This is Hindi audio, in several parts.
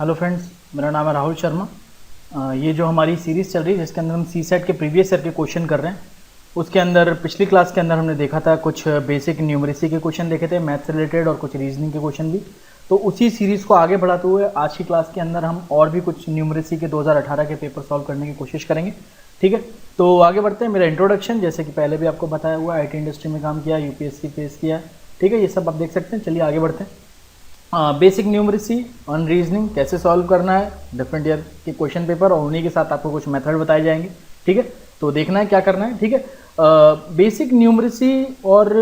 हेलो फ्रेंड्स, मेरा नाम है राहुल शर्मा। ये जो हमारी सीरीज़ चल रही है जिसके अंदर हम सी सेट के प्रीवियस ईयर के क्वेश्चन कर रहे हैं, उसके अंदर पिछली क्लास के अंदर हमने देखा था कुछ बेसिक न्यूमरेसी के क्वेश्चन देखे थे, मैथ्स से रिलेटेड, और कुछ रीजनिंग के क्वेश्चन भी। तो उसी सीरीज़ को आगे बढ़ाते हुए आज की क्लास के अंदर हम और भी कुछ न्यूमरेसी के 2018 के पेपर सॉल्व करने की कोशिश करेंगे। ठीक है, तो आगे बढ़ते हैं। मेरा इंट्रोडक्शन, जैसे कि पहले भी आपको बताया हुआ, IT इंडस्ट्री में काम किया, UPSC फेस किया। ठीक है, ये सब आप देख सकते हैं। चलिए आगे बढ़ते हैं। बेसिक न्यूमरेसी ऑन रीजनिंग कैसे सॉल्व करना है, डिफरेंट ईयर के क्वेश्चन पेपर, और उन्हीं के साथ आपको कुछ मेथड बताए जाएंगे। ठीक है, तो देखना है क्या करना है। ठीक है, बेसिक न्यूमरेसी और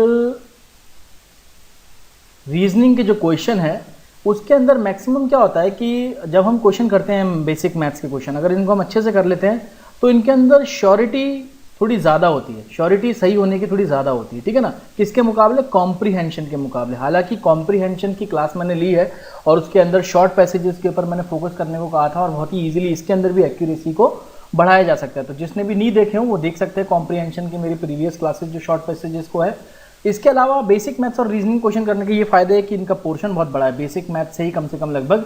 रीजनिंग के जो क्वेश्चन है उसके अंदर मैक्सिमम क्या होता है कि जब हम क्वेश्चन करते हैं बेसिक मैथ्स के क्वेश्चन, अगर इनको हम अच्छे से कर लेते हैं तो इनके अंदर श्योरिटी थोड़ी ज़्यादा होती है, श्योरिटी सही होने की थोड़ी ज़्यादा होती है। ठीक है ना, किसके मुकाबले? कॉम्प्रीहेंशन के मुकाबले। हालांकि कॉम्प्रीहेंशन की क्लास मैंने ली है और उसके अंदर शॉर्ट पैसेजेस के ऊपर मैंने फोकस करने को कहा था, और बहुत ही ईजिली इसके अंदर भी एक्यूरेसी को बढ़ाया जा सकता है। तो जिसने भी नहीं देखे हों वो देख सकते हैं कॉम्प्रीहेंशन की मेरी प्रीवियस क्लासेज जो शॉर्ट पैसेजेस को है। इसके अलावा बेसिक मैथ्स और रीजनिंग क्वेश्चन करने के ये फायदे है कि इनका पोर्शन बहुत बड़ा है। बेसिक मैथ्स से ही कम से कम लगभग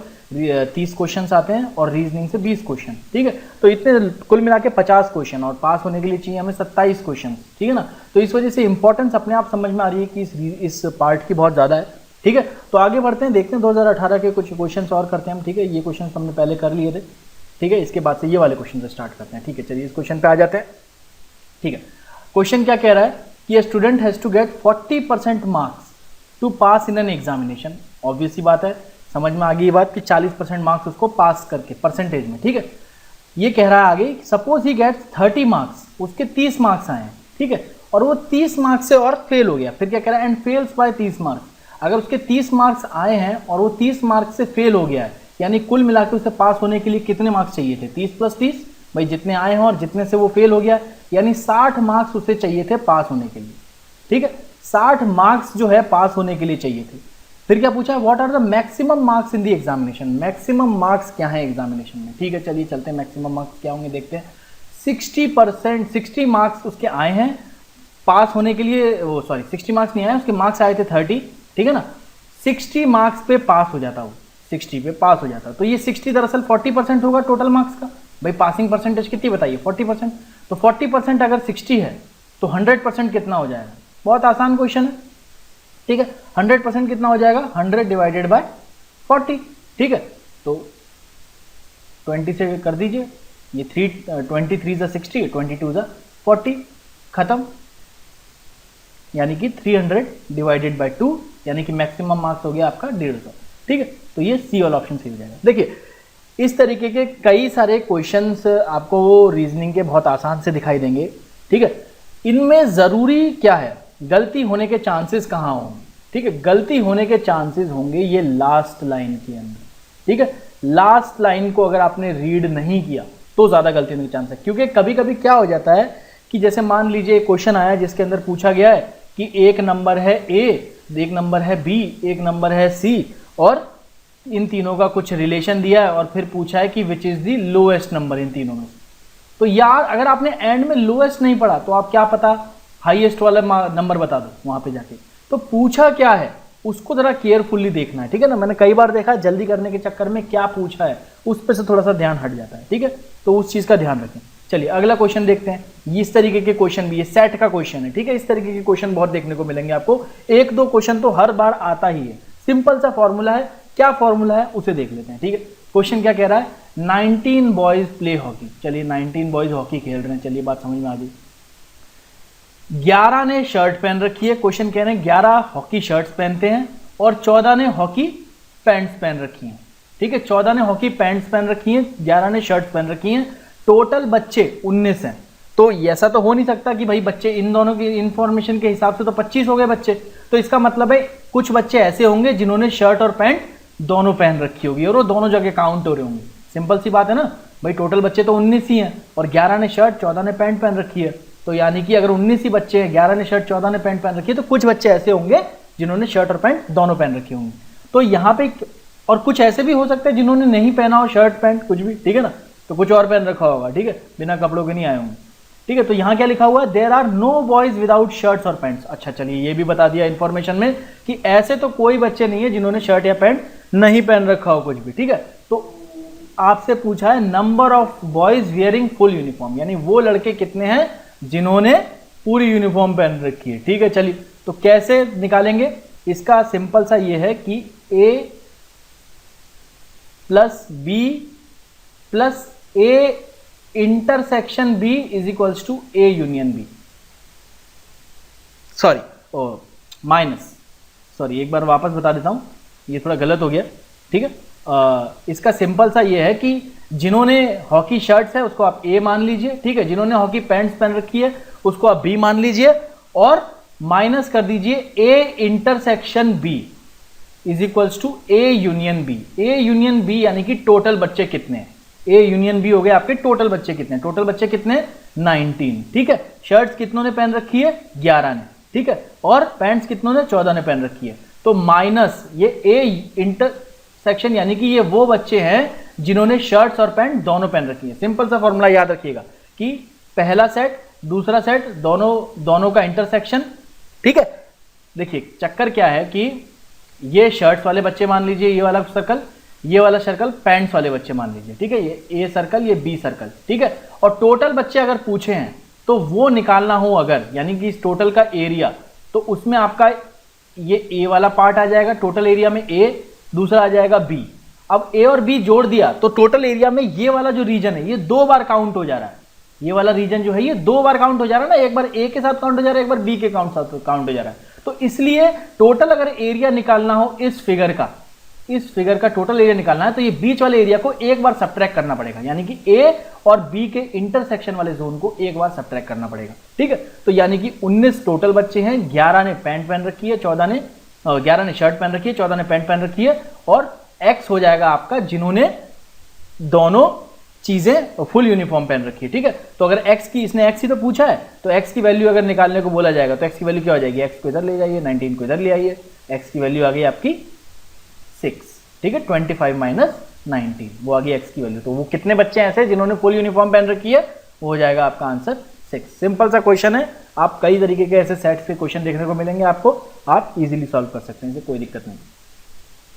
30 क्वेश्चन आते हैं और रीजनिंग से 20 क्वेश्चन। ठीक है, तो इतने कुल मिला के 50 क्वेश्चन, और पास होने के लिए चाहिए हमें 27 क्वेश्चन। ठीक है ना, तो इस वजह से इंपॉर्टेंस अपने आप समझ में आ रही है कि इस पार्ट की बहुत ज़्यादा है। ठीक है, तो आगे बढ़ते हैं, देखते हैं 2018 के कुछ क्वेश्चन और करते हैं हम। ठीक है, ये क्वेश्चन हमने पहले कर लिए थे। ठीक है, इसके बाद से ये वाले क्वेश्चन से स्टार्ट करते हैं। ठीक है, चलिए इस क्वेश्चन पे आ जाते हैं। ठीक है, क्वेश्चन क्या कह रहा है कि student has to get 40% marks to pass in an examination. Obvious सी बात है, समझ में आ गई ये बात कि 40% मार्क्स उसको पास करके परसेंटेज में। ठीक है, ये कह रहा है आगे, सपोज ही गेट्स 30 मार्क्स, उसके 30 मार्क्स आए हैं। ठीक है, और वो 30 मार्क्स से और फेल हो गया। फिर क्या कह रहा है? And fails by 30 marks. अगर उसके 30 मार्क्स आए हैं और वो 30 मार्क्स से फेल हो गया है, यानी कुल मिलाकर उसे पास होने के लिए कितने मार्क्स चाहिए थे? 30 + 30, भाई जितने आए हैं और जितने से वो फेल हो गया, यानी 60 मार्क्स उसे चाहिए थे पास होने के लिए। ठीक है, 60 मार्क्स जो है पास होने के लिए चाहिए थे। फिर क्या पूछा है? What are the maximum marks in the examination. Maximum marks क्या है एग्जामिनेशन में? ठीक है, चलिए चलते हैं, मैक्सिमम मार्क्स क्या होंगे देखते हैं। 60 मार्क्स उसके आए हैं पास होने के लिए, वो सॉरी 60 मार्क्स नहीं आए, उसके मार्क्स आए थे 30। ठीक है ना, 60 मार्क्स पे पास हो जाता, वो 60 पे पास हो जाता। तो ये 60 दरअसल 40% होगा टोटल मार्क्स का। भाई पासिंग परसेंटेज कितनी बताइए? 40%। तो 40% अगर 60 है तो 100% कितना हो जाएगा? बहुत आसान क्वेश्चन है। ठीक है, 100% कितना हो जाएगा? 100 डिवाइडेड बाय 40। ठीक है, तो 20 से कर दीजिए, ये 23 × 60, 22 × 40, खत्म। यानी कि 300 डिवाइडेड बाय 2, यानी कि मैक्सिमम मार्क्स हो गया आपका 150। ठीक है, तो ये सी वाला ऑप्शन सही हो जाएगा। देखिए, इस तरीके के कई सारे क्वेश्चंस आपको रीजनिंग के बहुत आसान से दिखाई देंगे। ठीक है, इनमें ज़रूरी क्या है? गलती होने के चांसेस कहाँ होंगे? ठीक है, गलती होने के चांसेस होंगे ये लास्ट लाइन के अंदर। ठीक है, लास्ट लाइन को अगर आपने रीड नहीं किया तो ज़्यादा गलती होने के चांस है। क्योंकि कभी कभी क्या हो जाता है कि जैसे मान लीजिए एक क्वेश्चन आया जिसके अंदर पूछा गया है कि एक नंबर है A, एक नंबर है B, एक नंबर है C, और इन तीनों का कुछ रिलेशन दिया है, और फिर पूछा है कि which is the lowest number in तीनों में। तो यार अगर आपने एंड में लोएस्ट नहीं पढ़ा तो आप क्या पता हाईएस्ट वाला नंबर बता दो वहां पे जाके। तो पूछा क्या है उसको जरा केयरफुल्ली देखना है। ठीक है ना, मैंने कई बार देखा जल्दी करने के चक्कर में क्या पूछा है उस पर से थोड़ा सा ध्यान हट जाता है। ठीक है, तो उस चीज का ध्यान रखें। चलिए अगला क्वेश्चन देखते हैं। इस तरीके के क्वेश्चन भी, ये सेट का क्वेश्चन है। ठीक है, इस तरीके के क्वेश्चन बहुत देखने को मिलेंगे आपको। 1-2 क्वेश्चन तो हर बार आता ही है। सिंपल सा फॉर्मूला है, क्या फॉर्मूला है उसे देख लेते हैं। ठीक है, क्वेश्चन क्या कह रहा है? 19 बॉयज प्ले हॉकी। चलिए 19 बॉयज हॉकी खेल रहे हैं, चलिए बात समझ में आ गई। 11 ने शर्ट पहन रखी है। क्वेश्चन कह रहे हैं 11 हॉकी शर्ट्स पहनते हैं और 14 ने हॉकी पैंट्स पहन रखी हैं। ठीक है, 14 ने हॉकी पैंट्स पहन रखी हैं, 11 ने शर्ट्स पहन रखी हैं। टोटल बच्चे 19 हैं। तो ऐसा तो हो नहीं सकता कि भाई बच्चे, इन दोनों की इंफॉर्मेशन के हिसाब से तो 25 हो गए बच्चे। तो इसका मतलब है कुछ बच्चे ऐसे होंगे जिन्होंने शर्ट और पैंट दोनों पहन रखी होगी और वो दोनों जगह काउंट हो रहे होंगे। सिंपल सी बात है ना भाई, टोटल बच्चे तो 19 ही हैं और 11 ने शर्ट 14 ने पैंट पहन रखी है। तो यानी कि अगर 19 ही बच्चे हैं, 11 ने शर्ट 14 ने पैंट पहन रखी है, तो कुछ बच्चे ऐसे होंगे जिन्होंने शर्ट और पैंट दोनों पहन रखी होंगी। तो यहाँ पे, और कुछ ऐसे भी हो सकते हैं जिन्होंने नहीं पहना हो शर्ट पैंट कुछ भी। ठीक है ना, तो कुछ और पहन रखा होगा। ठीक है, बिना कपड़ों के नहीं आए होंगे। ठीक है, तो यहाँ क्या लिखा हुआ है? There are no boys without shirts और पैंट्स। अच्छा चलिए, ये भी बता दिया इन्फॉर्मेशन में कि ऐसे तो कोई बच्चे नहीं है जिन्होंने शर्ट या पैंट नहीं पहन रखा हो कुछ भी। ठीक है, तो आपसे पूछा है number of boys wearing full uniform, यानी वो लड़के कितने हैं जिन्होंने पूरी यूनिफॉर्म पहन रखी है। ठीक है, चलिए तो कैसे निकालेंगे इसका, सिंपल सा ये है कि A plus B plus A intersection B is equals to A union B, sorry minus, sorry एक बार वापस बता देता हूं, ये थोड़ा गलत हो गया। ठीक है, इसका सिंपल सा ये है कि जिन्होंने हॉकी शर्ट्स है उसको आप A मान लीजिए, ठीक है, जिन्होंने हॉकी पैंट्स पहन रखी है उसको आप B मान लीजिए, और माइनस कर दीजिए A intersection B is equals to A union B। A union B यानी कि टोटल बच्चे कितने हैं, A यूनियन B हो गए आपके टोटल बच्चे कितने, टोटल बच्चे कितने 19। ठीक है, शर्ट्स कितनों ने पहन रखी है 11 ने, ठीक है, और पैंट्स कितनों ने 14 ने पहन रखी है, तो माइनस ये A इंटरसेक्शन यानी कि ये वो बच्चे हैं जिन्होंने शर्ट्स और पैंट दोनों पहन रखी है। सिंपल सा फॉर्मूला याद रखिएगा कि पहला सेट दूसरा सेट दोनों का इंटरसेक्शन। ठीक है, देखिए चक्कर क्या है कि ये शर्ट्स वाले बच्चे मान लीजिए, ये वाला सर्कल, ये वाला सर्कल पैंट्स वाले बच्चे मान लीजिए, ठीक है, ये A सर्कल ये B सर्कल, ठीक है, और टोटल बच्चे अगर पूछे हैं तो वो निकालना हो अगर, यानी कि इस टोटल का एरिया, तो उसमें आपका ये A वाला पार्ट आ जाएगा टोटल एरिया में A, दूसरा आ जाएगा B। अब A और B जोड़ दिया तो टोटल एरिया में ये वाला जो रीजन है ये 2 बार काउंट हो जा रहा है, ये वाला रीजन जो है ये 2 बार काउंट हो जा रहा है ना, एक बार A के साथ काउंट हो जा रहा है, एक बार B के काउंट हो जा रहा है। तो इसलिए टोटल अगर एरिया निकालना हो इस फिगर का टोटल एरिया निकालना है तो ये बीच वाले एरिया को एक बार सब्ट्रैक्ट करना पड़ेगा, यानी कि A और B के इंटरसेक्शन वाले जोन को एक बार सब्ट्रैक्ट करना पड़ेगा। ठीक है, तो यानी कि 19 टोटल बच्चे हैं, 11 ने पैंट पहन रखी है, 11 ने शर्ट पहन रखी है, 14 ने पैंट पहन रखी है, और X हो जाएगा आपका जिन्होंने दोनों चीजें फुल यूनिफॉर्म पहन रखी है। ठीक है, तो अगर X की, इसने X ही तो पूछा है, तो X की वैल्यू अगर निकालने को बोला जाएगा तो X की वैल्यू क्या हो जाएगी, X को इधर ले जाइए, 19 को इधर ले आइए, X की वैल्यू आ गई आपकी 6। ठीक है, 25 माइनस 19 वो आ गई X की वैल्यू। तो वो कितने बच्चे हैं ऐसे जिन्होंने फुल यूनिफॉर्म पहन रखी है, वो हो जाएगा आपका आंसर 6। सिंपल सा क्वेश्चन है, आप कई तरीके के ऐसे सेट्स के क्वेश्चन देखने को मिलेंगे आपको, आप इजीली सॉल्व कर सकते हैं, कोई दिक्कत नहीं।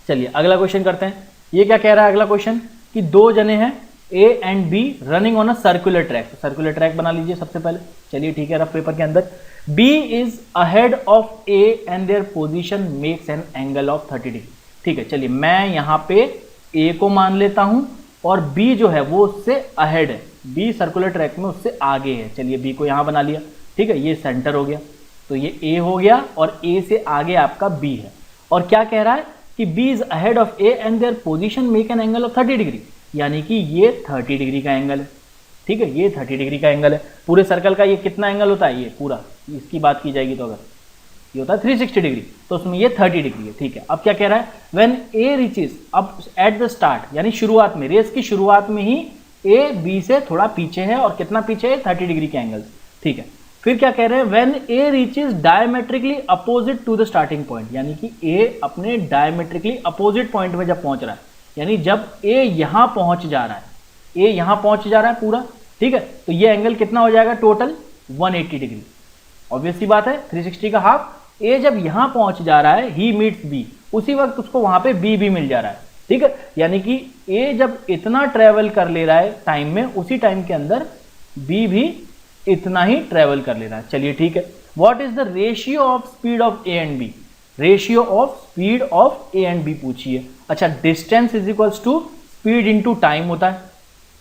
चलिए अगला क्वेश्चन करते हैं। ये क्या कह रहा है अगला क्वेश्चन कि 2 जने हैं A and B running on a circular track. Circular track बना लीजिए सबसे पहले। चलिए ठीक है, रफ पेपर के अंदर B is ahead of A and their position makes an angle of 30 degree. ठीक है, चलिए मैं यहां पे A को मान लेता हूं और B जो है वो उससे अहेड है, B सर्कुलर ट्रैक में उससे आगे है। चलिए B को यहां बना लिया। ठीक है, ये सेंटर हो गया, तो ये A हो गया और A से आगे आपका B है। और क्या कह रहा है कि B is ahead of A and their position make an angle of 30 degree, यानी कि ये 30 डिग्री का एंगल है। ठीक है, ये 30 डिग्री का एंगल है। पूरे सर्कल का ये कितना एंगल होता है, ये पूरा, इसकी बात की जाएगी तो अगर ये होता है 360 डिग्री, तो उसमें ये 30 डिग्री है। ठीक है, अब क्या कह रहा है, व्हेन A रीचेस, अब एट द स्टार्ट यानी शुरुआत में, रेस की शुरुआत में ही A B से थोड़ा पीछे है, और कितना पीछे है, 30 डिग्री के एंगल। ठीक है, फिर क्या कह रहे हैं, when A reaches diametrically opposite to the starting point, यानी कि A अपने डायमेट्रिकली अपोजिट पॉइंट में जब पहुंच रहा है, यानी जब A यहां पहुंच जा रहा है, A यहां पहुंच जा रहा है पूरा। ठीक है, तो ये एंगल कितना हो जाएगा, टोटल 180 डिग्री। ऑब्वियस सी बात है, 360 का हाफ। A जब यहां पहुंच जा रहा है, ही मीट्स B, उसी वक्त उसको वहां पे B भी मिल जा रहा है। ठीक है, यानी कि A जब इतना ट्रेवल कर ले रहा है टाइम में, उसी टाइम के अंदर B भी इतना ही ट्रेवल कर ले रहा है। चलिए ठीक है, what is the ratio of speed of A and B, ratio of speed of A and B पूछिए। अच्छा, distance is equals to speed into time होता है,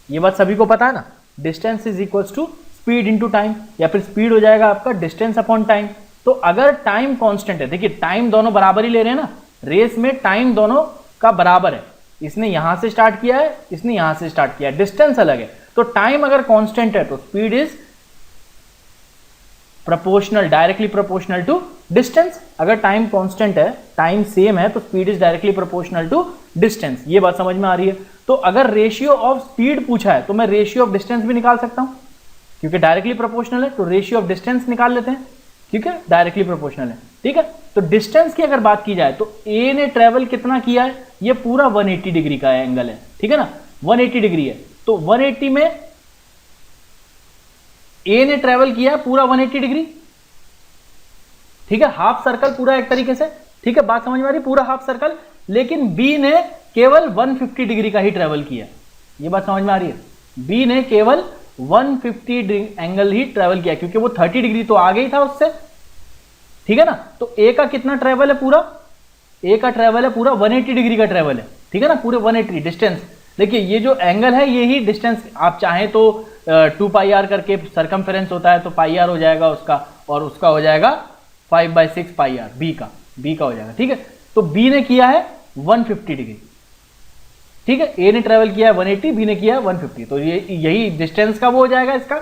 ये बात सभी को पता है ना, distance is equals to speed into time, या फिर स्पीड हो जाएगा आपका डिस्टेंस अपॉन टाइम। तो अगर टाइम कांस्टेंट है, देखिए टाइम दोनों बराबर ही ले रहे हैं ना, रेस में टाइम दोनों का बराबर है, इसने यहां से स्टार्ट किया है, इसने यहां से स्टार्ट किया है, डिस्टेंस अलग है, तो टाइम अगर कांस्टेंट है तो speed is proportional, directly proportional to distance. अगर टाइम कांस्टेंट है, टाइम सेम है, तो speed is directly proportional to distance. ये बात समझ में आ रही है। तो अगर रेशियो ऑफ स्पीड पूछा है तो मैं रेशियो ऑफ डिस्टेंस भी निकाल सकता हूं, क्योंकि डायरेक्टली प्रोपोर्शनल है, तो रेशियो ऑफ डिस्टेंस निकाल लेते हैं। ठीक है, डायरेक्टली प्रोपोर्शनल है। ठीक है, तो डिस्टेंस की अगर बात की जाए तो A ने ट्रेवल कितना किया है, ये पूरा 180 डिग्री का एंगल है। ठीक है ना, 180 डिग्री है, तो 180 में A ने ट्रेवल किया पूरा 180 डिग्री। ठीक है, हाफ सर्कल पूरा एक तरीके से। ठीक है, बात समझ में आ रही, पूरा हाफ सर्कल। लेकिन B ने केवल 150 डिग्री का ही ट्रेवल किया। ये बात समझ में आ रही है? बी ने केवल 150 एंगल ही ट्रेवल किया क्योंकि वो 30 डिग्री तो आगे ही था उससे, ठीक है ना। तो ए का कितना ट्रेवल है पूरा, ए का ट्रेवल है पूरा 180 डिग्री का ट्रेवल है, ठीक है ना, पूरे 180 डिस्टेंस। देखिए ये जो एंगल है ये ही डिस्टेंस, आप चाहें तो 2 पाई आर करके सरकमफेरेंस होता है तो पाई आर हो जाएगा उसका, और उसका हो जाएगा 5/6 पाई आर, बी का हो जाएगा, ठीक है। तो बी ने किया है 150 डिग्री, ठीक है, ए ने ट्रेवल किया है 180, बी ने किया है 150, तो ये यही डिस्टेंस का वो हो जाएगा, इसका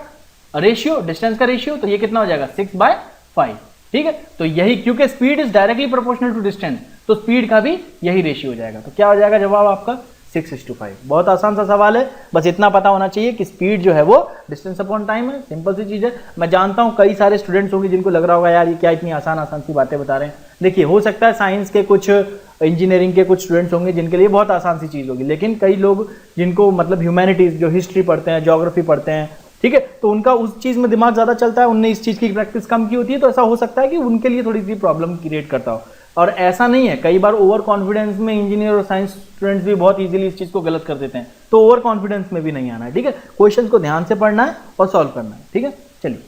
रेशियो, डिस्टेंस का रेशियो। तो ये कितना हो जाएगा 6/5, ठीक है। तो यही, क्योंकि speed is directly proportional to distance, तो स्पीड का भी यही रेशियो हो जाएगा। तो क्या हो जाएगा जवाब आपका 6:5। बहुत आसान सा सवाल है, बस इतना पता होना चाहिए कि स्पीड जो है वो डिस्टेंस अपॉन टाइम है, सिंपल सी चीज है। मैं जानता हूं कई सारे स्टूडेंट्स होंगे जिनको लग रहा होगा यार ये क्या इतनी आसान सी बातें बता रहे हैं। देखिए हो सकता है साइंस के कुछ, इंजीनियरिंग के कुछ स्टूडेंट्स होंगे जिनके लिए बहुत आसान सी चीज होगी, लेकिन कई लोग जिनको मतलब ह्यूमैनिटीज, जो हिस्ट्री पढ़ते हैं, ज्योग्राफी पढ़ते हैं, ठीक है, तो उनका उस चीज में दिमाग ज्यादा चलता है, उनने इस चीज की प्रैक्टिस कम की होती है, तो ऐसा हो सकता है कि उनके लिए थोड़ी सी प्रॉब्लम क्रिएट करता हो। और ऐसा नहीं है, कई बार ओवर कॉन्फिडेंस में इंजीनियर और साइंस स्टूडेंट्स भी बहुत इजीली इस चीज को गलत कर देते हैं, तो ओवर कॉन्फिडेंस में भी नहीं आना है, ठीक है। क्वेश्चंस को ध्यान से पढ़ना है और सॉल्व करना है, ठीक है। चलिए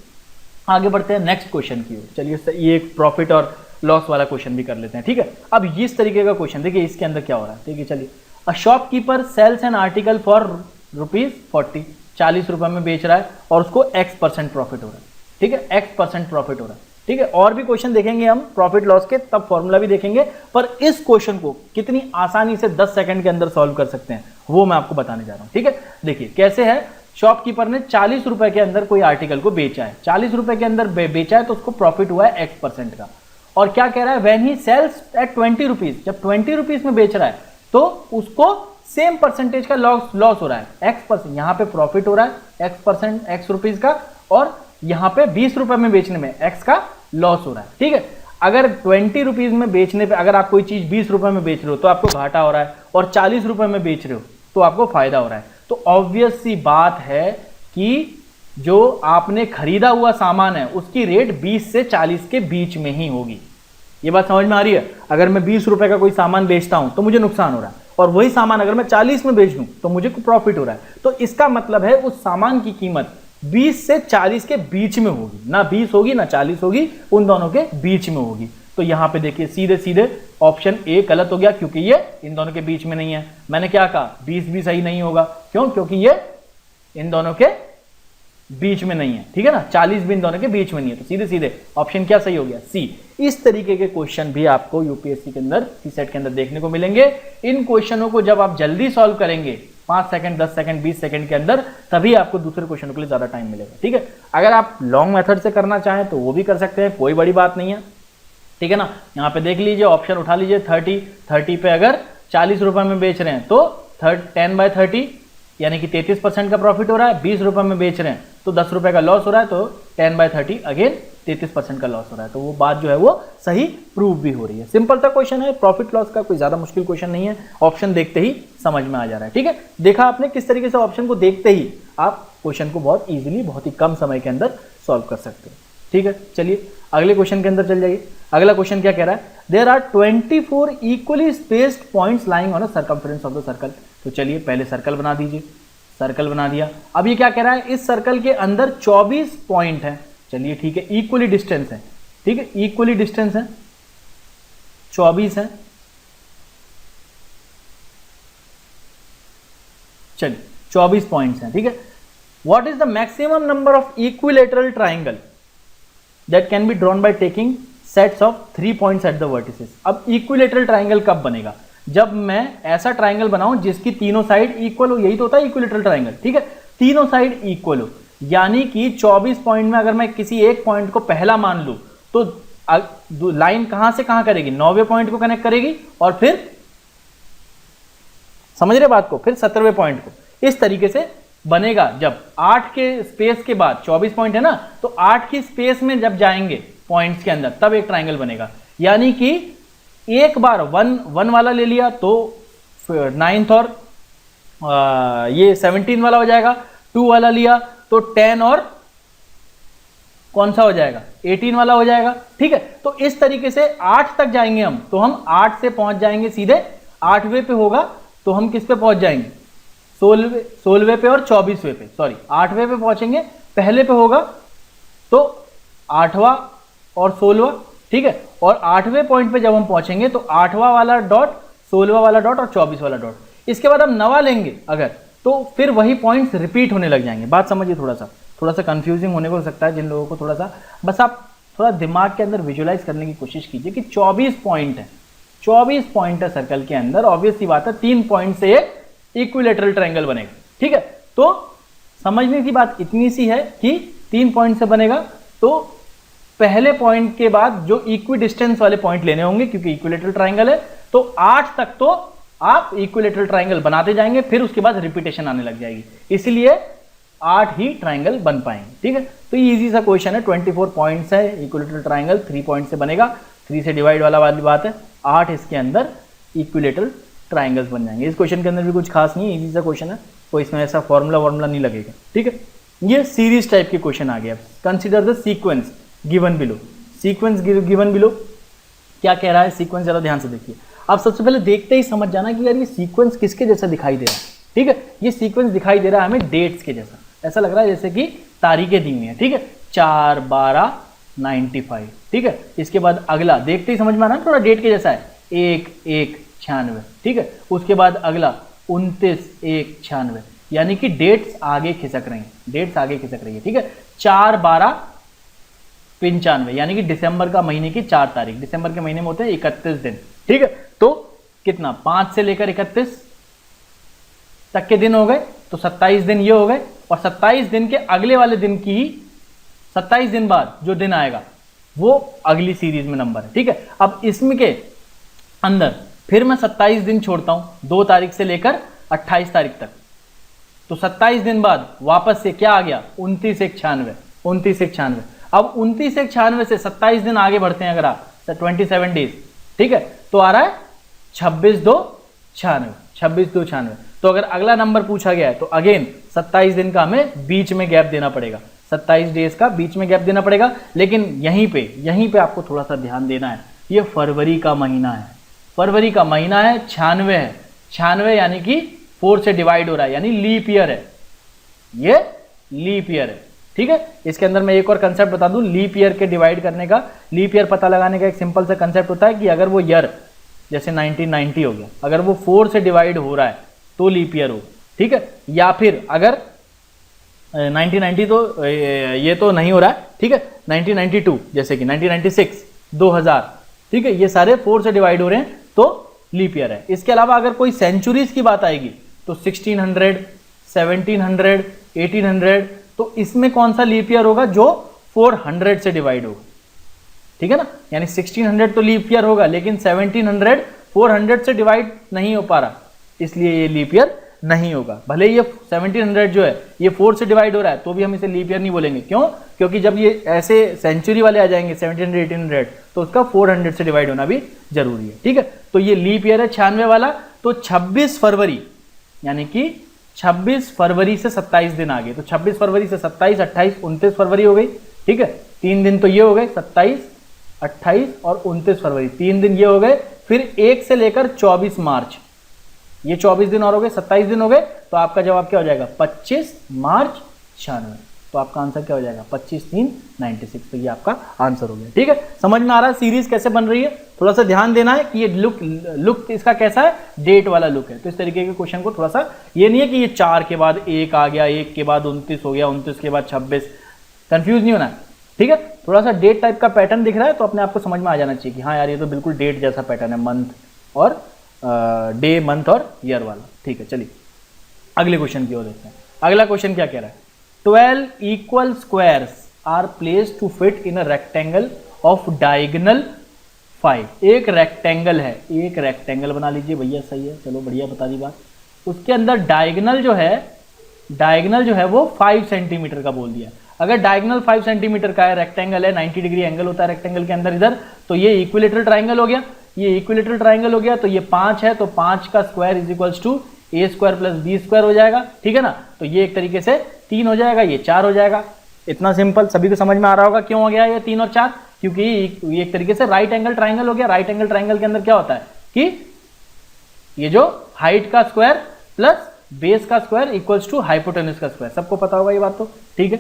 आगे बढ़ते हैं नेक्स्ट क्वेश्चन की ओर। चलिए ये एक प्रॉफिट और लॉस वाला क्वेश्चन भी कर लेते हैं, ठीक है। अब इस तरीके का क्वेश्चन देखिए, इसके अंदर क्या हो रहा है, ठीक है। चलिए, a shopkeeper sells an article for ₹40, 40 रुपए में बेच रहा है और उसको X% प्रॉफिट हो रहा है, ठीक है, X% प्रॉफिट हो रहा है, ठीक है। और भी क्वेश्चन देखेंगे हम प्रॉफिट लॉस के, तब फॉर्मूला भी देखेंगे, पर इस क्वेश्चन को कितनी आसानी से 10 सेकंड के अंदर सॉल्व कर सकते हैं वो मैं आपको बताने जा रहा हूं, ठीक है। देखिए कैसे है, शॉपकीपर ने 40 रुपए के अंदर कोई आर्टिकल को बेचा है, 40 रुपए के अंदर बेचा है तो उसको प्रॉफिट हुआ है X% का। और क्या कह रहा है, when he sells at 20 rupees, जब 20 रुपीज में बेच रहा है तो उसको सेम परसेंटेज का लॉस हो रहा है, X%। यहां पे प्रॉफिट हो रहा है X%, X रुपीज का, और यहां पे 20 रुपए में बेचने में X का लॉस हो रहा है, ठीक है। अगर 20 रुपीज में बेचने पे, अगर आप कोई चीज 20 रुपए में बेच रहे हो तो आपको घाटा हो रहा है, और 40 रुपए में बेच रहे हो तो आपको फायदा हो रहा है। तो ऑब्वियस सी बात है कि जो आपने खरीदा हुआ सामान है उसकी रेट 20 से 40 के बीच में ही होगी। ये बात समझ में आ रही है? अगर मैं 20 रुपए का कोई सामान बेचता हूं तो मुझे नुकसान हो रहा है, और वही सामान अगर मैं 40 में बेच दूं तो मुझे प्रॉफिट हो रहा है। तो इसका मतलब है उस सामान की कीमत 20 से 40 के बीच में होगी, ना 20 होगी ना 40 होगी, उन दोनों के बीच में होगी। तो यहां पे देखिए सीधे सीधे ऑप्शन ए गलत हो गया, क्योंकि ये इन दोनों के बीच में नहीं है। मैंने क्या कहा, 20 भी सही नहीं होगा, क्यों? क्योंकि ये इन दोनों के बीच में नहीं है, ठीक है ना, 40 भी इन दोनों के बीच में नहीं है। तो सीधे सीधे ऑप्शन क्या सही हो गया, सी। इस तरीके के क्वेश्चन भी आपको यूपीएससी के अंदर, सीसेट के अंदर देखने को मिलेंगे। इन क्वेश्चनों को जब आप जल्दी सॉल्व करेंगे 5 सेकंड, 10 सेकंड, 20 सेकंड के अंदर, तभी आपको दूसरे क्वेश्चन के लिए ज्यादा टाइम मिलेगा, ठीक है। अगर आप लॉन्ग मेथड से करना चाहें तो वो भी कर सकते हैं, कोई बड़ी बात नहीं है, ठीक है ना। यहाँ पे देख लीजिए, ऑप्शन उठा लीजिए 30 पे अगर 40 रुपए में बेच रहे हैं तो 10/30 यानी कि 33% का प्रॉफिट हो रहा है। 20 रुपए में बेच रहे हैं तो 10 रुपए का लॉस हो रहा है, तो 10/30 अगेन 33% का लॉस हो रहा है। तो वो बात जो है वो सही प्रूव भी हो रही है। सिंपल सा क्वेश्चन है, प्रॉफिट लॉस का कोई ज्यादा मुश्किल क्वेश्चन नहीं है, ऑप्शन देखते ही समझ में आ जा रहा है, ठीक है। देखा आपने किस तरीके से ऑप्शन को देखते ही आप क्वेश्चन को बहुत ईजिली, बहुत ही कम समय के अंदर सॉल्व कर सकते हो, ठीक है। चलिए अगले क्वेश्चन के अंदर चल जाइए। अगला क्वेश्चन क्या कह रहा है, there are 24 equally spaced points lying on a circumference of the circle. तो चलिए पहले सर्कल बना दीजिए, सर्कल बना दिया। अब ये क्या कह रहा है, इस सर्कल के अंदर 24 पॉइंट है। चलिए ठीक है, इक्वली डिस्टेंस है, ठीक है, इक्वली डिस्टेंस है, 24 है। चलिए 24 पॉइंट्स हैं, ठीक है। What is the maximum number of equilateral triangle that can be drawn by taking sets of 3 points at the vertices. अब इक्विलेटरल ट्राइंगल कब बनेगा, जब मैं ऐसा ट्राइंगल बनाऊं जिसकी तीनों साइड इक्वल हो, यही तो होता है इक्विलेटरल ट्राइंगल, ठीक है, तीनों साइड इक्वल हो। यानी कि 24 पॉइंट में अगर मैं किसी एक पॉइंट को पहला मान लूं तो लाइन कहां से कहां करेगी, 9वें पॉइंट को कनेक्ट करेगी, और फिर समझ रहे बात को, फिर 17वें पॉइंट को। इस तरीके से बनेगा। जब 8 के स्पेस के बाद 24 पॉइंट है ना, तो 8 की स्पेस में जब जाएंगे पॉइंट्स के अंदर तब एक ट्राइंगल बनेगा। यानी कि एक बार 1 वाला ले लिया तो 9th और ये 17 वाला हो जाएगा, 2 वाला लिया तो 10 और कौन सा हो जाएगा, 18 वाला हो जाएगा, ठीक है। तो इस तरीके से 8 तक जाएंगे हम, तो हम 8 से पहुंच जाएंगे सीधे 8वें पे होगा तो हम किस पे पहुंच जाएंगे, 16वें पे और 24वें पे, सॉरी 8वें पे पहुंचेंगे, पहले पे होगा तो 8वां और 16वां, ठीक है, और 8वें पॉइंट पे जब हम पहुंचेंगे तो 8वां वाला डॉट, 16वां वाला डॉट और 24 वाला डॉट। इसके बाद हम 9वां लेंगे अगर, तो फिर वही पॉइंट्स रिपीट होने लग जाएंगे। बात समझिए, थोड़ा सा कंफ्यूजिंग होने को हो सकता है जिन लोगों को, थोड़ा सा बस आप थोड़ा दिमाग के अंदर विजुअलाइज करने की कोशिश कीजिए कि 24 पॉइंट है, 24 पॉइंट है सर्कल के अंदर, ऑब्वियस सी बात है 3 पॉइंट से एक इक्विलेटरल ट्रायंगल बनेगा, ठीक है। तो समझने की बात इतनी सी है कि 3 पॉइंट से बनेगा, तो पहले पॉइंट के बाद जो इक्वी डिस्टेंस वाले पॉइंट लेने होंगे, क्योंकि इक्विलेटरल ट्रायंगल है, तो 8 तक तो आप इक्विलेटरल ट्रायंगल बनाते जाएंगे, फिर उसके बाद रिपीटेशन आने लग जाएगी, इसलिए 8 ही ट्रायंगल बन पाएंगे, ठीक है। तो ये इजी सा क्वेश्चन है, 24 पॉइंट्स है इक्विलेटरल ट्रायंगल, 3 पॉइंट से बनेगा, 3 से डिवाइड वाली बात है, 8 इसके अंदर इक्विलेटरल ट्रायंगल्स बन जाएंगे। इस क्वेश्चन के अंदर भी कुछ खास नहीं है, इजी सा क्वेश्चन है, कोई इसमें ऐसा फॉर्मूला नहीं लगेगा, ठीक है। ये सीरीज टाइप के क्वेश्चन आ गया। Consider the sequence given below, sequence given below क्या कह रहा है, सीक्वेंस जरा ध्यान से देखिए। आप सबसे पहले देखते ही समझ जाना कि यार ये सीक्वेंस किसके जैसा दिखाई दे रहा है, ठीक है। ये सीक्वेंस दिखाई दे रहा है हमें डेट्स के जैसा, ऐसा लग रहा है जैसे कि तारीखें दी हुई है, ठीक है, 4 12 95, ठीक है। इसके बाद अगला देखते ही समझ में आना थोड़ा डेट के जैसा है, 1 1 96, ठीक है। उसके बाद अगला 29 1 96, यानी कि डेट्स आगे खिसक रही हैं, डेट्स आगे खिसक रही है, ठीक है। 4 12 95, यानी कि दिसंबर का महीने की 4 तारीख, दिसंबर के महीने में होते हैं 31 दिन, ठीक है। तो कितना, 5 से लेकर 31 तक के दिन हो गए, तो 27 दिन ये हो गए, और 27 दिन के अगले वाले दिन की 27 दिन बाद जो दिन आएगा वो अगली सीरीज में नंबर है, ठीक है। अब इसमें के अंदर फिर मैं 27 दिन छोड़ता हूं, 2 तारीख से लेकर 28 तारीख तक, तो 27 दिन बाद वापस से क्या आ गया, 29 1 96, 29 1 96। अब 29 1 96 से 27 दिन आगे बढ़ते हैं अगर आप, 27 डेज, ठीक है, तो आ रहा है 26 2 96, 26 2 96। तो अगर अगला नंबर पूछा गया है तो अगेन 27 दिन का हमें बीच में गैप देना पड़ेगा, 27 डेज का बीच में गैप देना पड़ेगा। लेकिन यहीं पे आपको थोड़ा सा ध्यान देना है, ये फरवरी का महीना है, फरवरी का महीना है, 96 है, 96 यानी कि 4 से डिवाइड हो रहा है, यानी लीप ईयर है, ये लीप ईयर है, ठीक है। इसके अंदर मैं एक और कंसेप्ट बता दूं, लीप ईयर के डिवाइड करने का, लीप ईयर पता लगाने का एक सिंपल सा कंसेप्ट होता है कि अगर वो ईयर जैसे 1990 हो गया, अगर वो 4 से डिवाइड हो रहा है तो लीप ईयर हो, ठीक है। या फिर अगर 1990 तो ये तो नहीं हो रहा है, ठीक है, 1992 जैसे कि 1996 2000, ठीक है, ये सारे 4 से डिवाइड हो रहे हैं तो लीप ईयर है। इसके अलावा अगर कोई सेंचुरीज की बात आएगी तो 1600 1700 1800, तो इसमें कौन सा लीप ईयर होगा, जो 400 से डिवाइड होगा, ठीक है ना। यानी 1600 तो लीप ईयर होगा, लेकिन 1700 400 से डिवाइड नहीं हो पा रहा, इसलिए ये लीप ईयर नहीं होगा। भले ये 1700 जो है ये 4 से डिवाइड हो रहा है तो भी हम इसे लीप ईयर नहीं बोलेंगे, क्यों, क्योंकि जब ये ऐसे सेंचुरी वाले आ जाएंगे 1700 1800 तो उसका 400 से डिवाइड होना भी जरूरी है, ठीक है। तो ये लीप ईयर है 96 वाला। तो 26 फरवरी यानी कि 26 फरवरी से 27 दिन आ गए, तो 26 फरवरी से 27 28 29 फरवरी हो गई, ठीक है। 3 दिन तो ये हो गए, 27 28 और 29 फरवरी, 3 दिन ये हो गए। फिर 1 से लेकर 24 मार्च, ये 24 दिन और हो गए, 27 दिन हो गए, तो आपका जवाब क्या हो जाएगा, 25 मार्च 96। तो आपका आंसर क्या हो जाएगा, 25 3 96। तो ये आपका आंसर हो गया, ठीक है। समझ में आ रहा है सीरीज कैसे बन रही है, थोड़ा सा ध्यान देना है कि ये लुक इसका कैसा है, डेट वाला लुक है। तो इस तरीके के क्वेश्चन को थोड़ा सा, ये नहीं है कि ये 4 के बाद 1 आ गया, 1 के बाद 29 हो गया, 29 के बाद 26, कंफ्यूज नहीं होना है, ठीक है। थोड़ा सा डेट टाइप का पैटर्न दिख रहा है तो अपने आपको समझ में आ जाना चाहिए कि हाँ यार ये तो बिल्कुल डेट जैसा पैटर्न है, मंथ और डे मंथ और ईयर वाला, ठीक है। चलिए अगले क्वेश्चन की ओर देखते हैं। अगला क्वेश्चन क्या कह रहा है, 12 equal squares are placed to fit in a rectangle of diagonal 5। एक रेक्टेंगल है, एक रेक्टेंगल बना लीजिए भैया, सही है, चलो बढ़िया बता दी बात। उसके अंदर डायगोनल जो है वो 5 सेंटीमीटर का बोल दिया। अगर डायगोनल 5 सेंटीमीटर का है, रेक्टेंगल है, 90 डिग्री एंगल होता है रेक्टेंगल के अंदर इधर, तो ये इक्विलेटरल ट्राइंगल हो गया, ये इक्विलेटरल ट्राइंगल हो गया। तो ये 5 है, तो 5 का square is equals to A square plus B square हो जाएगा, ठीक है ना। तो ये एक तरीके से 3 हो जाएगा, ये 4 हो जाएगा। इतना सिंपल, सभी को समझ में आ रहा होगा क्यों हो गया ये 3 और 4, क्योंकि ये एक तरीके से राइट एंगल ट्राइंगल हो गया। राइट एंगल ट्राइंगल के अंदर क्या होता है कि ये जो हाइट का स्क्वायर प्लस बेस का स्क्वायर इक्वल्स टू हाइपोटेनस का स्क्वायर, सबको पता होगा ये बात तो, ठीक है।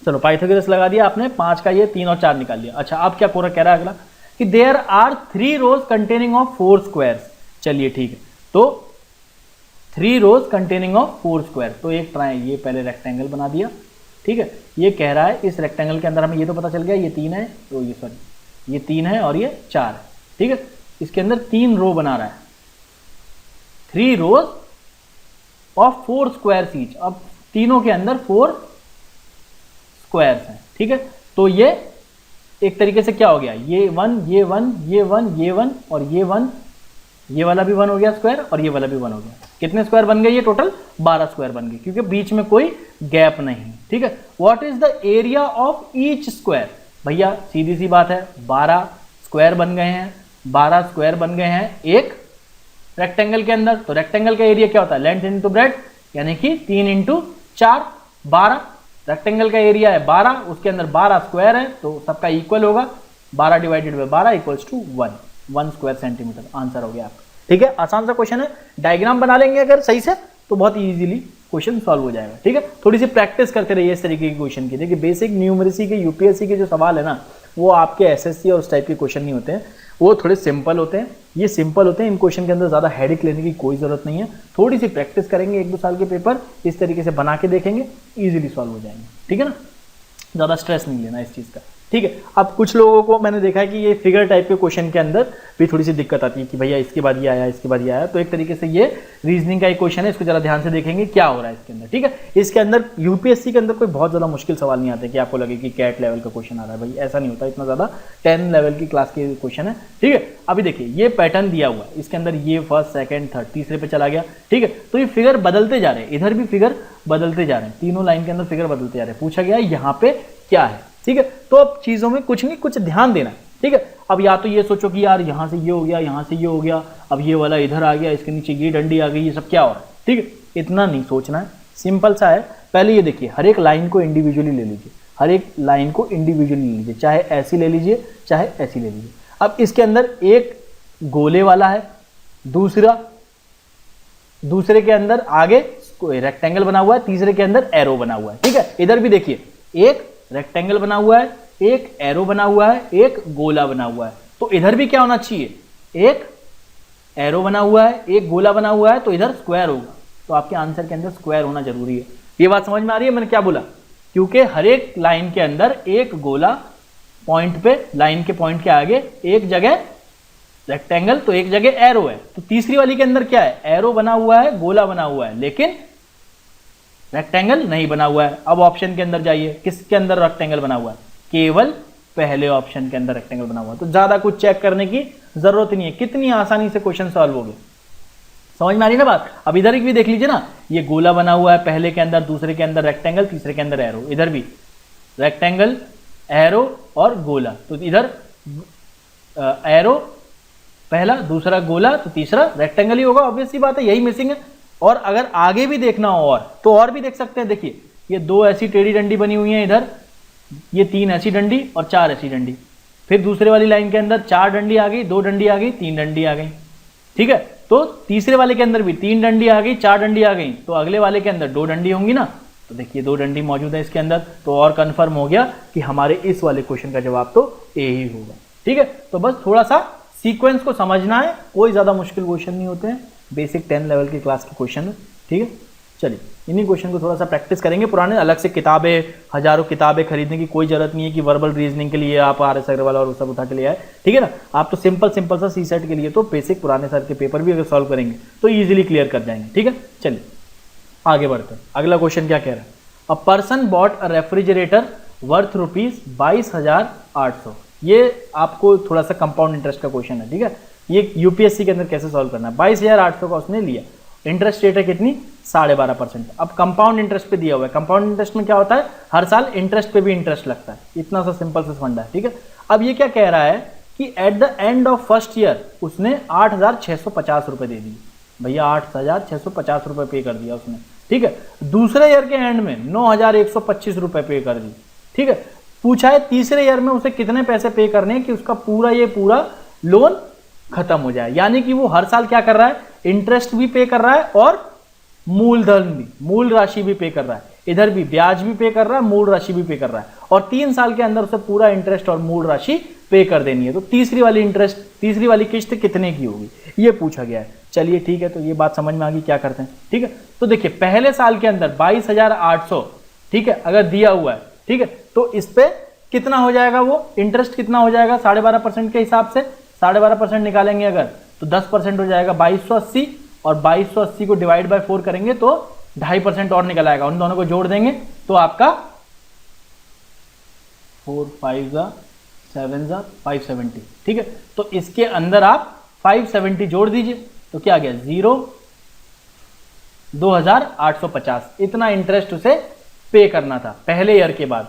चलो पाइथागोरस लगा दिया आपने, 5 का ये 3 और 4 निकाल लिया। अच्छा अब क्या पूरा कह रहा है अगला कि there are 3 rows containing of 4 squares. चलिए ठीक है, तो 3 रोज कंटेनिंग ऑफ 4 स्क्वायर, तो एक ये पहले रेक्टेंगल बना दिया, ठीक है। ये कह रहा है इस रेक्टेंगल के अंदर हमें ये तो पता चल गया ये 3 है, तो ये सॉरी ये 3 है और ये 4 है, ठीक है। इसके अंदर 3 रो बना रहा है, 3 रोज ऑफ 4 स्क्वायर्स ईच। अब तीनों के अंदर 4 स्क्वायर्स हैं, ठीक है। तो ये एक तरीके से क्या हो गया, ये 1 ये 1 ये 1 ये 1 और ये 1, ये वाला भी 1 हो गया स्क्वायर और ये वाला भी 1 हो गया। कितने स्क्वायर बन गए, ये टोटल 12 स्क्वायर बन गए, क्योंकि बीच में कोई गैप नहीं, ठीक है। What is the area of each square, भैया सीधी सी बात है, 12 स्क्वायर बन गए हैं, 12 स्क्वायर बन गए हैं एक रेक्टेंगल के अंदर। तो रेक्टेंगल का एरिया क्या होता है, लेंथ इंटू ब्रेड्थ, यानी कि 3 इंटू 4 12। रेक्टेंगल का एरिया है 12, उसके अंदर 12 स्क्वायर है, तो सबका इक्वल होगा 12 divided by 12 equals to 1 square centimetre. Answer हो गया आपका, ठीक है। आसान सा क्वेश्चन है, डायग्राम बना लेंगे अगर सही से तो बहुत इजीली क्वेश्चन सॉल्व हो जाएगा, ठीक है। थोड़ी सी प्रैक्टिस करते रहिए इस तरीके के क्वेश्चन की। देखिए बेसिक न्यूमरेसी के यूपीएससी के जो सवाल है ना, वो आपके एसएससी और उस टाइप के क्वेश्चन नहीं होते हैं, वो थोड़े सिंपल होते हैं। ये सिंपल होते हैं, इन क्वेश्चन के अंदर ज़्यादा हेडेक लेने की कोई ज़रूरत नहीं है। थोड़ी सी प्रैक्टिस करेंगे, 1-2 साल के पेपर इस तरीके से बना के देखेंगे, ईजिली सॉल्व हो जाएंगे, ठीक है ना। ज़्यादा स्ट्रेस नहीं लेना इस चीज़ का, ठीक है। अब कुछ लोगों को मैंने देखा है कि ये फिगर टाइप के क्वेश्चन के अंदर भी थोड़ी सी दिक्कत आती है कि भैया इसके बाद ये आया, इसके बाद ये आया। तो एक तरीके से ये रीजनिंग का एक क्वेश्चन है, इसको जरा ध्यान से देखेंगे क्या हो रहा है इसके अंदर, ठीक है। इसके अंदर यूपीएससी के अंदर कोई बहुत ज़्यादा मुश्किल सवाल नहीं आते कि आपको लगे कि कैट लेवल का क्वेश्चन आ रहा है, भाई ऐसा नहीं होता, इतना ज़्यादा 10 लेवल की क्लास के क्वेश्चन है, ठीक है। अभी देखिए ये पैटर्न दिया हुआ है, इसके अंदर ये फर्स्ट सेकंड थर्ड तीसरे पे चला गया, ठीक है। तो ये फिगर बदलते जा रहे हैं, इधर भी फिगर बदलते जा रहे हैं, तीनों लाइन के अंदर फिगर बदलते जा रहे हैं। पूछा गया यहाँ पे क्या है, ठीक है। तो अब चीजों में कुछ नहीं, कुछ ध्यान देना है, ठीक है। अब या तो ये सोचो कि यार यहां से ये हो गया, यहां से ये हो गया, अब ये वाला इधर आ गया, इसके नीचे ये डंडी आ गई, ये सब क्या हो रहा है, ठीक है। इतना नहीं सोचना है, सिंपल सा है। पहले ये देखिए, हर एक लाइन को इंडिविजुअली ले लीजिए, हर एक लाइन को इंडिविजुअली ले लीजिए, चाहे ऐसी ले लीजिए चाहे ऐसी ले लीजिए। अब इसके अंदर एक गोले वाला है, दूसरे के अंदर आगे रेक्टेंगल बना हुआ है, तीसरे के अंदर एरो बना हुआ है, ठीक है। इधर भी देखिए, एक रेक्टेंगल बना हुआ है, एक एरो बना हुआ है, एक गोला बना हुआ है। तो इधर भी क्या होना चाहिए, एक एरो बना हुआ है, एक गोला बना हुआ है, तो इधर स्क्वायर होगा। तो आपके आंसर के अंदर स्क्वायर होना जरूरी है। ये बात समझ में आ रही है मैंने क्या बोला, क्योंकि हर एक लाइन के अंदर एक गोला पॉइंट पे, लाइन के पॉइंट के आगे एक जगह रेक्टेंगल, तो एक जगह एरो है। तो तीसरी वाली के अंदर क्या है, एरो बना हुआ है, गोला बना हुआ है, लेकिन रेक्टेंगल नहीं बना हुआ है। अब ऑप्शन के अंदर जाइए, किसके अंदर रेक्टेंगल बना हुआ है, केवल पहले ऑप्शन के अंदर रेक्टेंगल बना हुआ है। तो ज्यादा कुछ चेक करने की जरूरत नहीं है, कितनी आसानी से क्वेश्चन सॉल्व हो गए। समझ में आ रही ना बात। अब इधर भी देख लीजिए ना, ये गोला बना हुआ है पहले के अंदर, दूसरे के अंदर रेक्टेंगल, तीसरे के अंदर एरो, इधर भी रेक्टेंगल एरो और गोला। तो इधर एरो पहला, दूसरा गोला, तो तीसरा रेक्टेंगल ही होगा, ऑब्वियस सी बात है, यही मिसिंग है। और अगर आगे भी देखना हो तो और भी देख सकते हैं। देखिए ये 2 ऐसी टेढ़ी डंडी बनी हुई है इधर, ये 3 ऐसी डंडी और 4 ऐसी डंडी। फिर दूसरे वाली लाइन के अंदर 4 डंडी आ गई, 2 डंडी आ गई, 3 डंडी आ गई, ठीक है। तो तीसरे वाले के अंदर भी 3 डंडी आ गई, 4 डंडी आ गई, तो अगले वाले के अंदर 2 डंडी होंगी ना। तो देखिए 2 डंडी मौजूद है इसके अंदर, तो और कंफर्म हो गया कि हमारे इस वाले क्वेश्चन का जवाब तो ए ही होगा, ठीक है। तो बस थोड़ा सा सीक्वेंस को समझना है, कोई ज्यादा मुश्किल क्वेश्चन नहीं होते हैं, बेसिक 10 लेवल की क्लास के क्वेश्चन है, ठीक है। चलिए इन्हीं क्वेश्चन को थोड़ा सा प्रैक्टिस करेंगे। पुराने अलग से किताबें, हजारों किताबें खरीदने की कोई जरूरत नहीं है कि वर्बल रीजनिंग के लिए आप RS अग्रवाल और सब उठा के लिए आए, ठीक है ना। आप तो सिंपल सा CSET के लिए तो बेसिक पुराने सर के पेपर भी अगर सॉल्व करेंगे तो ईजिली क्लियर कर जाएंगे, ठीक है। चलिए आगे बढ़ते हैं। अगला क्वेश्चन क्या कह रहा है, a person bought a refrigerator worth ₹22,800। ये आपको थोड़ा सा कंपाउंड इंटरेस्ट का क्वेश्चन है, ठीक है। ये यूपीएससी के अंदर कैसे सॉल्व करना है। 22,800 का उसने लिया, इंटरेस्ट रेट है कितनी, 12.5%। अब कंपाउंड इंटरेस्ट पे दिया हुआ है, कंपाउंड इंटरेस्ट में क्या होता है, हर साल इंटरेस्ट पे भी इंटरेस्ट लगता है, इतना सा सिंपल सा फंडा है, ठीक है। अब ये क्या कह रहा है कि at the end of first year उसने 8,650 रुपए दे दिए, भैया 8,650 रुपए पे कर दिया उसने, ठीक है। दूसरे ईयर के एंड में 9,125 रुपए पे कर दी, ठीक है। पूछा है तीसरे ईयर में उसे कितने पैसे पे करने हैं कि उसका पूरा लोन खत्म हो जाए। यानी कि वो हर साल क्या कर रहा है, इंटरेस्ट भी पे कर रहा है और मूलधन भी, मूल राशि भी पे कर रहा है, इधर भी ब्याज भी पे कर रहा है, मूल राशि भी पे कर रहा है, और 3 साल के अंदर उसे पूरा इंटरेस्ट और मूल राशि पे कर देनी है। तो तीसरी वाली किस्त कितने की होगी, ये पूछा गया है। चलिए ठीक है, तो ये बात समझ में आ गई, क्या करते हैं। ठीक है, तो देखिए पहले साल के अंदर 22,800, ठीक है, अगर दिया हुआ है, ठीक है, तो इस पे कितना हो जाएगा, वो इंटरेस्ट कितना हो जाएगा 12.5% के हिसाब से, 12.5% निकालेंगे अगर तो 10% हो जाएगा 2280, और 2280 को डिवाइड बाय 4 करेंगे तो 2.5% और निकल आएगा। उन दोनों को जोड़ देंगे तो आपका 4 5 7 570, ठीक है। तो इसके अंदर आप 570 जोड़ दीजिए तो क्या आ गया 2,850। इतना इंटरेस्ट उसे पे करना था पहले ईयर के बाद।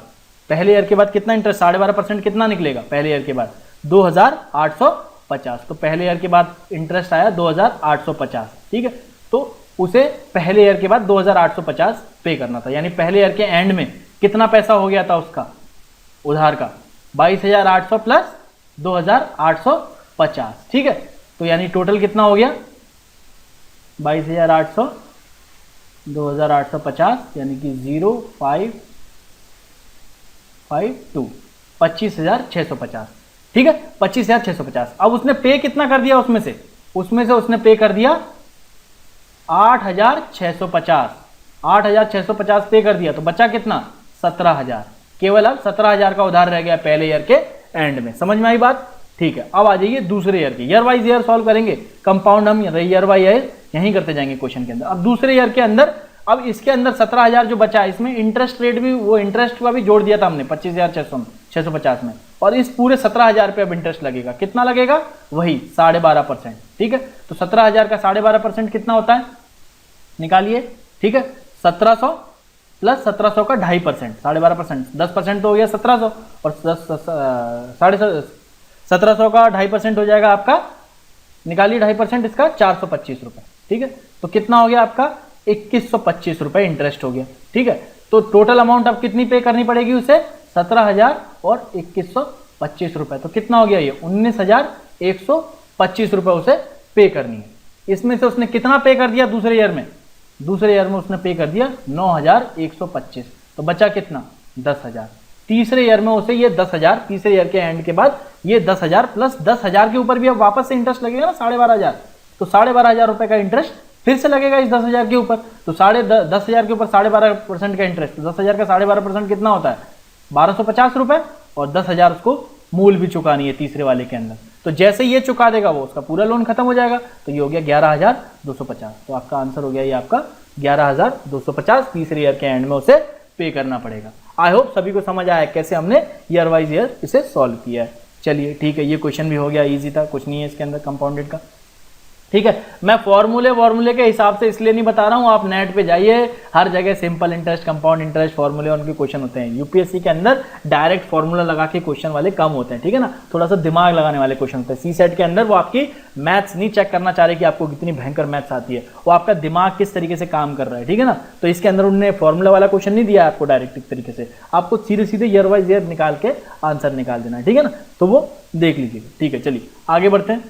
पहले ईयर के बाद कितना इंटरेस्ट, 12.5% कितना निकलेगा पहले ईयर के बाद 2,850। तो पहले ईयर के बाद इंटरेस्ट आया 2,850, ठीक है। तो उसे पहले ईयर के बाद 2,850 पे करना था, यानी पहले ईयर के एंड में कितना पैसा हो गया था उसका उधार का, 22,800 प्लस 2,850, ठीक है। तो यानी टोटल कितना हो गया 22,800 2,850, यानी कि 0,552 25,650, ठीक है, 25,650। अब उसने पे कितना कर दिया, उसमें से उसने पे कर दिया 8,650, 8,650 पे कर दिया, तो बचा कितना 17,000। केवल अब 17,000 का उधार रह गया पहले ईयर के एंड में। समझ में आई बात, ठीक है। अब आ जाइए दूसरे ईयर के, ईयर वाइज ईयर सॉल्व करेंगे, कंपाउंड हम ईयर वाइज ईयर यहीं करते जाएंगे क्वेश्चन के अंदर। अब दूसरे ईयर के अंदर, अब इसके अंदर 17,000 जो बचा है, इसमें इंटरेस्ट रेट भी, वो इंटरेस्ट का भी जोड़ दिया था हमने 25,650 में, और इस पूरे 17,000 पे अब इंटरेस्ट लगेगा। कितना लगेगा, वही 12.5%, ठीक है। तो 17,000 का 12.5% कितना होता है, निकालिए, ठीक है। 1700 प्लस 1700 का 2.5%, 12.5%, 10% तो हो गया 1700, और 1700 का 2.5% हो जाएगा आपका, निकालिए 2.5% इसका 425 रुपए, ठीक है। तो कितना हो गया आपका 2125 रुपए इंटरेस्ट हो गया, ठीक है। तो टोटल अमाउंट अब कितनी पे करनी पड़ेगी उसे, 17,000 और 2125 रुपए, तो कितना हो गया ये 19,125 रुपए उसे पे करनी है। इसमें से उसने कितना पे कर दिया दूसरे ईयर में, उसने पे कर दिया 9,125, तो बचा कितना 10,000। तीसरे ईयर में उसे ये 10,000, तीसरे ईयर के एंड के बाद ये 10,000 प्लस 10,000 के ऊपर भी अब वापस से इंटरेस्ट लगेगा ना 12,500, तो 12,500 रुपए का इंटरेस्ट फिर से लगेगा इस 10,000 के ऊपर। तो 10,000 के ऊपर 12.5% का इंटरेस्ट, तो 10,000 का 12.5% कितना होता है 1,250 रुपए, और 10,000 उसको मूल भी चुकानी है तीसरे वाले के अंदर। तो जैसे ये चुका देगा वो उसका पूरा लोन खत्म हो जाएगा, तो ये हो गया 11,250। तो आपका आंसर हो गया ये आपका 11,250, तीसरे ईयर के एंड में उसे पे करना पड़ेगा। आई होप सभी को समझ आया कैसे हमने ईयर वाइज ईयर इसे सॉल्व किया है। चलिए ठीक है, ये क्वेश्चन भी हो गया, इजी था, कुछ नहीं है इसके अंदर कंपाउंडेड का, ठीक है। मैं फॉर्मूले के हिसाब से इसलिए नहीं बता रहा हूं, आप नेट पे जाइए, हर जगह सिंपल इंटरेस्ट, कंपाउंड इंटरेस्ट, फॉर्मूले उनके क्वेश्चन होते हैं। यूपीएससी के अंदर डायरेक्ट फॉर्मूला लगा के क्वेश्चन वाले कम होते हैं, ठीक है ना, थोड़ा सा दिमाग लगाने वाले क्वेश्चन होते हैं। सी सेट के अंदर वो आपकी मैथ्स नहीं चेक करना चाह रहे कि आपको कितनी भयंकर मैथ्स आती है, वो आपका दिमाग किस तरीके से काम कर रहा है, ठीक है ना। तो इसके अंदर उन्होंने फॉर्मूला वाला क्वेश्चन नहीं दिया आपको डायरेक्ट एक तरीके से, आपको सीधे सीधे ईयर वाइज ईयर निकाल के आंसर निकाल देना है, ठीक है ना। तो वो देख लीजिएगा, ठीक है। चलिए आगे बढ़ते हैं।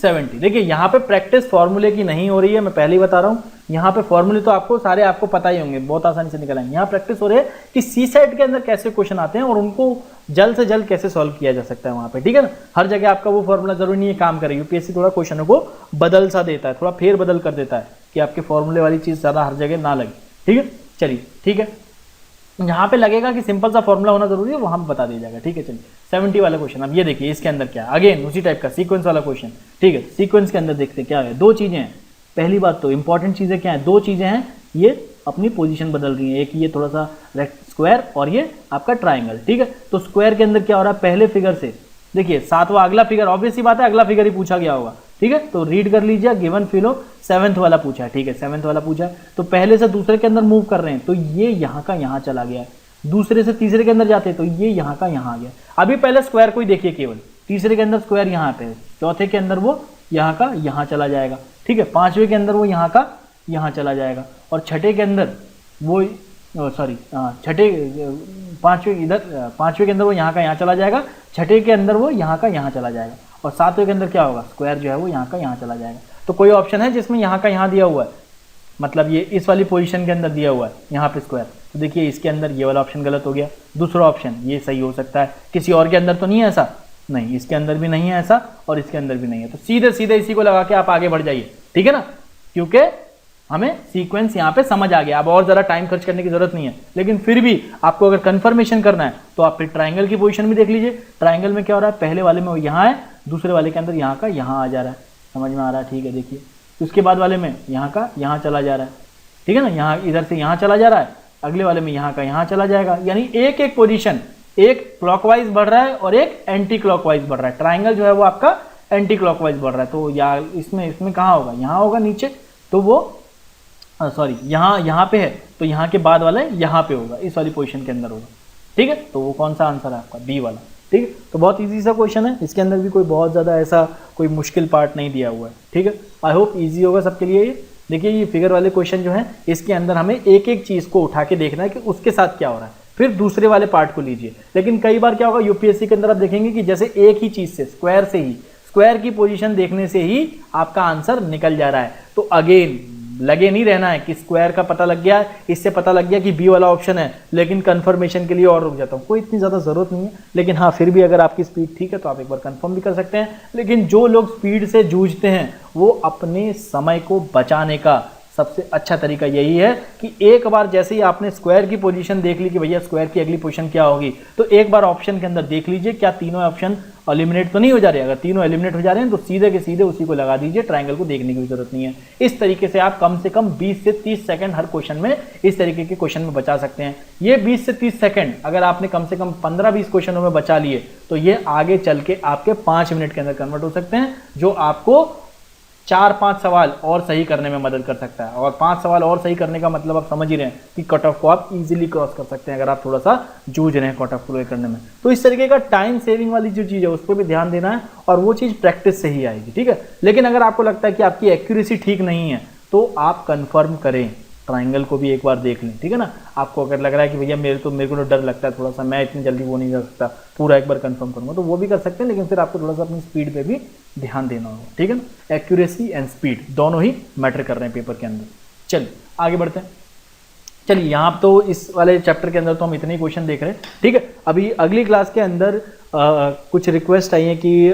70, देखिए यहाँ पे प्रैक्टिस फॉर्मूले की नहीं हो रही है, मैं पहले ही बता रहा हूँ। यहाँ पे फॉर्मूले तो आपको सारे आपको पता ही होंगे, बहुत आसानी से निकल आएंगे। यहाँ प्रैक्टिस हो रही है कि सी सेट के अंदर कैसे क्वेश्चन आते हैं और उनको जल्द से जल्द कैसे सॉल्व किया जा सकता है वहाँ पे, ठीक है ना। हर जगह आपका वो फॉर्मूला जरूरी नहीं है काम करे, यूपीएससी थोड़ा क्वेश्चनों को बदल सा देता है, थोड़ा फेर बदल कर देता है कि आपके फॉर्मूले वाली चीज़ ज़्यादा हर जगह ना लगे, ठीक है। चलिए ठीक है, यहाँ पे लगेगा कि सिंपल सा फॉर्मूला होना जरूरी है, वहां पे बता दिया जाएगा, ठीक है। चलिए 70 वाला क्वेश्चन, अब ये देखिए इसके अंदर क्या है, अगेन उसी टाइप का सीक्वेंस वाला क्वेश्चन, ठीक है। सीक्वेंस के अंदर देखते क्या है, दो चीजें हैं। पहली बात तो इंपॉर्टेंट चीजें क्या है, दो चीजें हैं, ये अपनी पोजीशन बदल रही है, एक ये थोड़ा सा स्क्वायर और ये आपका ट्राइंगल, ठीक है। तो स्क्वायर के अंदर क्या हो रहा है, पहले फिगर से देखिए सातवां अगला फिगर, ऑब्वियस सी बात है अगला फिगर ही पूछा गया होगा, ठीक है। तो रीड कर लीजिए, गिवन फिलो 7th वाला पूछा है, ठीक है, 7th वाला पूछा है। तो पहले से दूसरे के अंदर मूव कर रहे हैं, तो ये यहाँ का यहाँ चला गया है, दूसरे से तीसरे के अंदर जाते हैं तो ये यहाँ का यहाँ आ गया। अभी पहले स्क्वायर को ही देखिए, केवल तीसरे के अंदर स्क्वायर यहाँ पे है, चौथे के अंदर वो यहाँ का यहाँ चला जाएगा, ठीक है। पांचवे के अंदर वो यहाँ का यहाँ चला जाएगा, और छठे के अंदर वो पांचवे के अंदर वो यहाँ का यहाँ चला जाएगा, छठे के अंदर वो यहाँ का यहाँ चला जाएगा, और सातवें के अंदर क्या होगा, स्क्वायर जो है वो यहाँ का यहाँ चला जाएगा। तो कोई ऑप्शन है जिसमें यहाँ का यहाँ दिया हुआ है, मतलब ये इस वाली पोजीशन के अंदर दिया हुआ है यहाँ पे स्क्वायर, तो देखिए इसके अंदर ये वाला ऑप्शन गलत हो गया। दूसरा ऑप्शन ये सही हो सकता है, किसी और के अंदर तो नहीं है ऐसा, नहीं इसके अंदर भी नहीं है ऐसा और इसके अंदर भी नहीं है, तो सीधे सीधे इसी को लगा के आप आगे बढ़ जाइए, ठीक है ना, क्योंकि हमें सीक्वेंस यहाँ पे समझ आ गया। अब और ज़रा टाइम खर्च करने की जरूरत नहीं है, लेकिन फिर भी आपको अगर कंफर्मेशन करना है तो आप फिर ट्राइंगल की पोजीशन भी देख लीजिए। ट्राइंगल में क्या हो रहा है, पहले वाले में वो यहाँ है, दूसरे वाले के अंदर यहाँ का यहाँ आ जा रहा है, समझ में आ रहा है, ठीक है। देखिए उसके बाद वाले में यहाँ का यहाँ चला जा रहा है, ठीक है ना, यहाँ इधर से यहाँ चला जा रहा है, अगले वाले में यहाँ का यहाँ चला जाएगा, यानी एक एक पोजीशन एक क्लॉकवाइज बढ़ रहा है और एक एंटी क्लॉकवाइज बढ़ रहा है। ट्राइंगल जो है वो आपका एंटी क्लॉकवाइज बढ़ रहा है, तो या इसमें कहाँ होगा, यहाँ होगा नीचे, तो वो सॉरी यहाँ पे है, तो यहाँ के बाद वाला यहाँ पे होगा, इस वाली पोजीशन के अंदर होगा, ठीक है। तो वो कौन सा आंसर है आपका, बी वाला, ठीक है। तो बहुत इजी सा क्वेश्चन है, इसके अंदर भी कोई बहुत ज़्यादा ऐसा कोई मुश्किल पार्ट नहीं दिया हुआ है, ठीक है। आई होप इजी होगा सबके लिए ये। देखिए ये फिगर वाले क्वेश्चन जो है इसके अंदर हमें एक एक चीज़ को उठा के देखना है कि उसके साथ क्या हो रहा है, फिर दूसरे वाले पार्ट को लीजिए। लेकिन कई बार क्या होगा यूपीएससी के अंदर आप देखेंगे कि जैसे एक ही चीज़ से स्क्वायर की पोजीशन देखने से ही आपका आंसर निकल जा रहा है, तो अगेन लगे नहीं रहना है कि स्क्वायर का पता लग गया, इससे पता लग गया कि बी वाला ऑप्शन है, लेकिन कंफर्मेशन के लिए और रुक जाता हूँ, कोई इतनी ज़्यादा ज़रूरत नहीं है। लेकिन हाँ फिर भी अगर आपकी स्पीड ठीक है तो आप एक बार कंफर्म भी कर सकते हैं। लेकिन जो लोग स्पीड से जूझते हैं वो अपने समय को बचाने का सबसे अच्छा तरीका यही है कि एक बार जैसे ही आपने स्क्वायर की पोजीशन देख ली कि भैया स्क्वायर की अगली पोजीशन क्या होगी, तो एक बार ऑप्शन के अंदर देख लीजिए क्या तीनों ऑप्शन एलिमिनेट तो नहीं हो जा रहे। अगर तीनों एलिमिनेट हो जा रहे हैं तो सीधे के सीधे उसी को लगा दीजिए, ट्रायंगल को देखने की भी जरूरत नहीं है। इस तरीके से आप कम से कम 20 से 30 सेकंड हर क्वेश्चन में इस तरीके के क्वेश्चन में बचा सकते हैं। ये 20 से 30 सेकंड अगर आपने कम से कम 15-20 क्वेश्चनों में बचा लिए तो ये आगे चल के आपके 5 मिनट के अंदर कन्वर्ट हो सकते हैं, जो आपको 4-5 सवाल और सही करने में मदद कर सकता है। और 5 सवाल और सही करने का मतलब आप समझ ही रहे हैं कि कट ऑफ को आप इजीली क्रॉस कर सकते हैं अगर आप थोड़ा सा जूझ रहे हैं कट ऑफ क्लियर करने में। तो इस तरीके का टाइम सेविंग वाली जो चीज़ है उस पर भी ध्यान देना है और वो चीज़ प्रैक्टिस से ही आएगी, ठीक है। लेकिन अगर आपको लगता है कि आपकी एक्यूरेसी ठीक नहीं है तो आप कन्फर्म करें, ट्राइंगल को भी एक बार देख लें, ठीक है ना। आपको अगर लग रहा है कि भैया मेरे को तो डर लगता है थोड़ा सा, मैं इतनी जल्दी वो नहीं कर सकता, पूरा एक बार कंफर्म करूंगा, तो वो भी कर सकते हैं। लेकिन फिर आपको थोड़ा सा अपनी स्पीड पे भी ध्यान देना होगा, ठीक है ना। एक्यूरेसी एंड स्पीड दोनों ही मैटर कर रहे हैं पेपर के अंदर। चलिए आगे बढ़ते हैं। चलिए यहाँ तो इस वाले चैप्टर के अंदर तो हम इतने ही क्वेश्चन देख रहे हैं, ठीक है। अभी अगली क्लास के अंदर कुछ रिक्वेस्ट आई है कि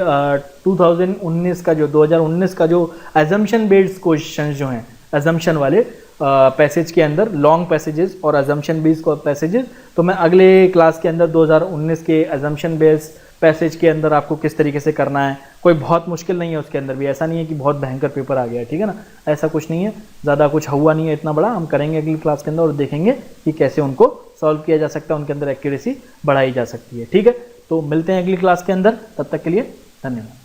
2019 का जो 2019 का जो एजम्पशन बेस्ड क्वेश्चन जो हैं, एजम्पशन वाले पैसेज के अंदर लॉन्ग पैसेजेस और अजम्पशन बेस्ड पैसेजेस, तो मैं अगले क्लास के अंदर 2019 के अजम्पशन बेस्ड पैसेज के अंदर आपको किस तरीके से करना है। कोई बहुत मुश्किल नहीं है उसके अंदर भी, ऐसा नहीं है कि बहुत भयंकर पेपर आ गया है, ठीक है ना, ऐसा कुछ नहीं है, ज़्यादा कुछ हुआ नहीं है इतना बड़ा। हम करेंगे अगली क्लास के अंदर और देखेंगे कि कैसे उनको सॉल्व किया जा सकता है, उनके अंदर एक्यूरेसी बढ़ाई जा सकती है, ठीक है। तो मिलते हैं अगली क्लास के अंदर, तब तक के लिए धन्यवाद।